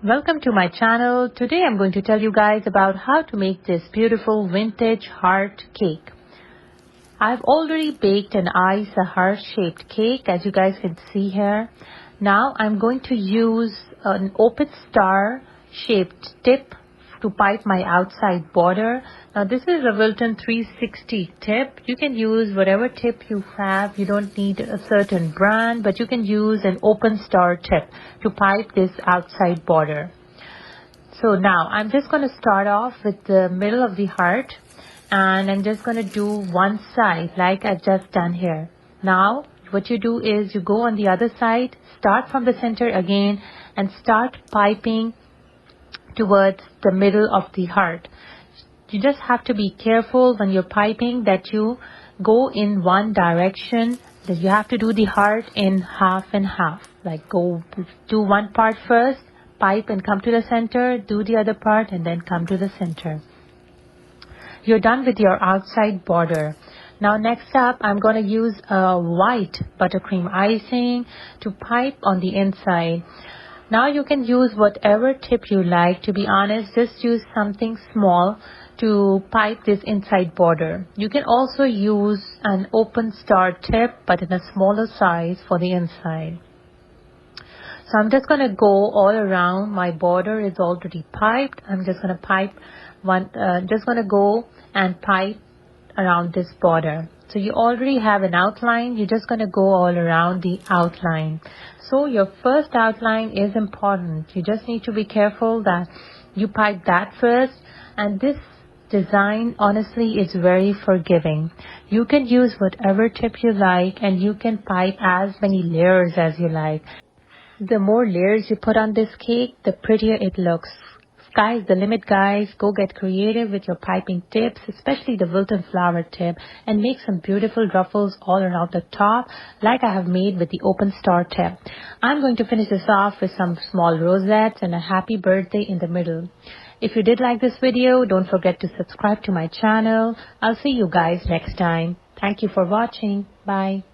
Welcome to my channel. Today I'm going to tell you guys about how to make this beautiful vintage heart cake. I've already baked and iced a heart-shaped cake, as you guys can see here. Now I'm going to use an open star-shaped tip to pipe my outside border. Now this is a Wilton 360 tip. You can use whatever tip you have. You don't need a certain brand, but you can use an open star tip to pipe this outside border. So now I'm just going to start off with the middle of the heart, and I'm just going to do one side like I've just done here. Now what you do is you go on the other side, start from the center again, and start piping towards the middle of the heart. You just have to be careful when you're piping that you go in one direction, that you have to do the heart in half and half. Like go do one part first, pipe and come to the center, do the other part and then come to the center. You're done with your outside border. Now next up, I'm going to use a white buttercream icing to pipe on the inside. Now you can use whatever tip you like. To be honest, just use something small to pipe this inside border. You can also use an open star tip, but in a smaller size for the inside. So I'm just going to go all around. My border is already piped. I'm just going to go and pipe around this border. So you already have an outline. You're just going to go all around the outline. So your first outline is important. You just need to be careful that you pipe that first. And this design honestly is very forgiving. You can use whatever tip you like and you can pipe as many layers as you like. The more layers you put on this cake, the prettier it looks. Sky's the limit, guys. Go get creative with your piping tips, especially the Wilton flower tip, and make some beautiful ruffles all around the top like I have made with the open star tip. I'm going to finish this off with some small rosettes and a happy birthday in the middle. If you did like this video, don't forget to subscribe to my channel. I'll see you guys next time. Thank you for watching. Bye.